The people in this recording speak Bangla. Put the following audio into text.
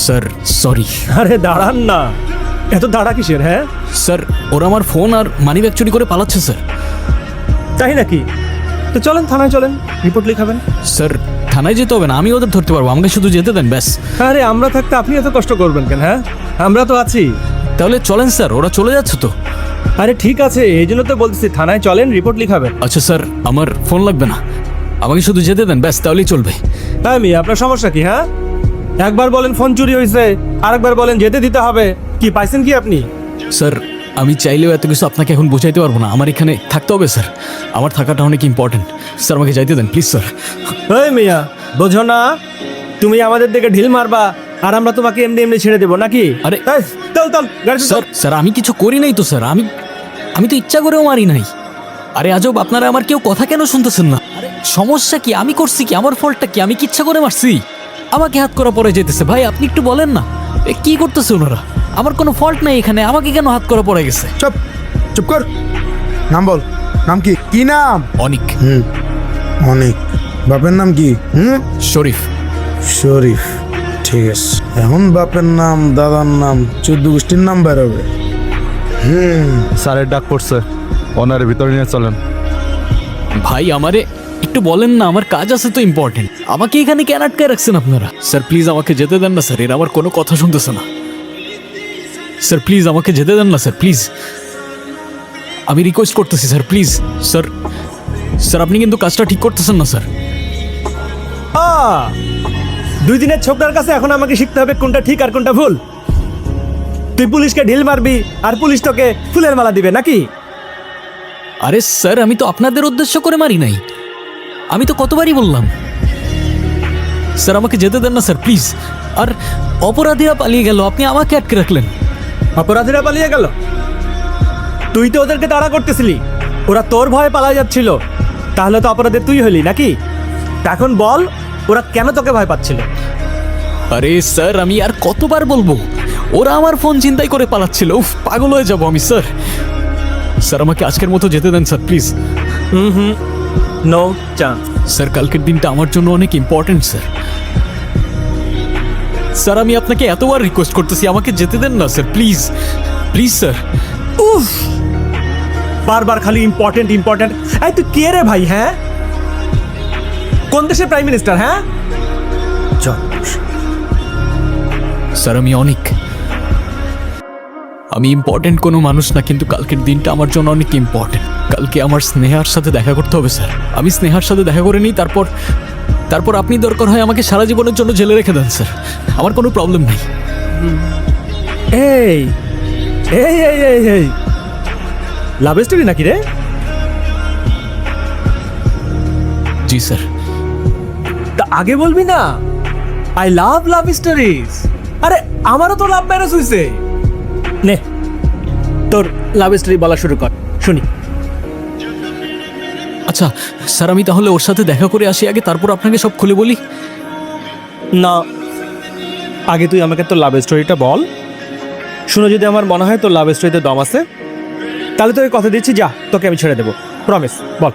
Sir sorry. আরে দাঁড়ান না, এত দাঁড়া কিসের? হ্যাঁ স্যার ওরা আমার ফোন আর মানি ব্যাগ চুরি করে পালাচ্ছে স্যার। তাই নাকি? তো চলেন থানায়, চলেন, রিপোর্ট লিখাবেন। স্যার থানায় যেতে হবে না, আমি ওদের ধরতে পারবো, আমাকে শুধু যেতে দেন ব্যাস। আরে আমরা থাকতে আপনি এত কষ্ট করবেন কেন? হ্যাঁ আমরা তো আছি। তাহলে চলেন স্যার, ওরা চলে যাচ্ছে তো। আরে ঠিক আছে, এই জন্য তো বলতেছি থানায় চলেন, রিপোর্ট লিখাবেন। আচ্ছা স্যার আমার ফোন লাগবে না, আমাকে শুধু যেতে দেন ব্যাস, তাহলেই চলবে। হ্যাঁ মি, আপনার সমস্যা কি? হ্যাঁ একবার বলেন ফোন চুরি হয়েছে, আরেকবার বলেন যেতে দিতে হবে। কি পাইছেন কি আপনি? স্যার আমি চাইলেও এত কিছু আপনাকে এখন বোঝাইতে পারবো না, আমার এখানে থাকতে হবে স্যার, আমার থাকাটা অনেক ইম্পর্টেন্ট। স্যার আমাকে যাইতে দেন প্লিজ স্যার। এই মিয়া, বোঝো না তুমি আমাদের দিকে ঢিল মারবা আর আমরা তোমাকে এমনি এমনি ছেড়ে দেবো নাকি? আরে এই, চল চল গাড়ি স্যার স্যার আমি কিছু করি নাই তো স্যার, আমি তো ইচ্ছা করেও মারি নাই। আরে আজব, আপনারা আমার কেউ কথা কেন শুনতেছেন না? আরে সমস্যা কি? আমি করছি কি? আমার ফল্টটা কি? আমি কি ইচ্ছা করে মারছি? আমাকে হাত করা পরে যেতেছে। ভাই আপনি একটু বলেন না কি করতেছে ওনারা? আমার কোনো ফল্ট নাই এখানে, আমাকে কেন হাত করা পড়ে গেছে? চুপ চুপ কর। নাম বল, নাম কি? কি নাম? অনিক। অনেক। বাপের নাম কি? শরীফ। শরীফ। ঠিক আছে, এখন বাপের নাম, দাদার নাম, 14 গোষ্ঠীর নাম বেরোবে। স্যারের ডাক পড়ছে, ওনারে ভিতরে নিয়ে চলেন। ভাই আমারে একটু বলেন না, আমার কাজ আছে তো ইম্পর্টেন্ট, আমাকে এখানে কেন আটকায় রাখছেন আপনারা? স্যার প্লিজ আমাকে যেতে দেন না স্যার, এরা আমার কোনো কথা শুনতেছে না। স্যার প্লিজ আমাকে যেতে দেন না স্যার, প্লিজ আমি রিকোয়েস্ট করতেছি স্যার, প্লিজ স্যার। স্যার আপনি কিন্তু কাজটা ঠিক করতেছেন না স্যার। 2 দিনের ছোকরার কাছে এখন আমাকে শিখতে হবে কোনটা ঠিক আর কোনটা ভুল। তুই পুলিশকে ঢিল মারবি আর পুলিশ তোকে ফুলের মালা দিবে নাকি? আরে স্যার আমি তো আপনাদের উদ্দেশ্য করে মারি নাই, আমি তো কতবারই বললাম। স্যার আমাকে যেতে দেন না স্যার প্লিজ। আর অপরাধীরা পালিয়ে গেল, আপনি আমাকে আটকে রাখলেন। অপরাধীরা পালিয়ে গেল? তুই তো ওদেরকে তাড়া করতেছিলি, ওরা তোর ভয়ে পালা যাচ্ছিল, তাহলে তো অপরাধী তুই হলি নাকি? এখন বল ওরা কেন তোকে ভয় পাচ্ছিল? আরে স্যার আমি আর কতবার বলবো, ওরা আমার ফোন ছিনতাই করে পালাচ্ছিল। উফ পাগল হয়ে যাবো আমি স্যার। স্যার আমাকে আজকের মতো যেতে দেন sir please. No chance. Sir কালকের দিনটা আমার জন্য অনেক ইম্পর্টেন্ট স্যার। স্যার আমি আপনাকে এতবার রিকোয়েস্ট করতেছি, আমাকে যেতে দেন না স্যার প্লিজ, প্লিজ স্যার। উফ, বারবার খালি ইম্পর্টেন্ট ইম্পর্টেন্ট। এই তুই কে রে ভাই? হ্যাঁ কোন দেশের প্রাইম মিনিস্টার? হ্যাঁ চল। স্যার আমি অনেক, আমি ইম্পর্টেন্ট কোনো মানুষ না, কিন্তু কালকের দিনটা আমার জন্য অনেক ইম্পর্টেন্ট। কালকে আমার স্নেহার সাথে দেখা করতে হবে স্যার, আমি স্নেহার সাথে দেখা করে নিই, তারপর আপনি দরকার হয় আমাকে সারা জীবনের জন্য জেলে রেখে দেন স্যার, আমার কোনো প্রবলেম নেই। এই এই এই এই এই লাভ স্টোরি নাকি রে? জি স্যার। তা আগে বলবি না? I love love stories. আরে আমারও তো লাভ ম্যারেজ হয়েছে। নে তোর লাভ স্টোরি বলা শুরু কর, শুনি। আচ্ছা স্যার আমি তাহলে ওর সাথে দেখা করে আসি আগে, তারপর আপনাকে সব খুলে বলি। না, আগে তুই আমাকে তোর লাভ স্টোরিটা বল, শুনে যদি আমার মনে হয় তোর লাভ স্টোরিতে দম আছে, তাহলে তোকে কথা দিচ্ছি, যা তোকে আমি ছেড়ে দেবো, প্রমিস। বল।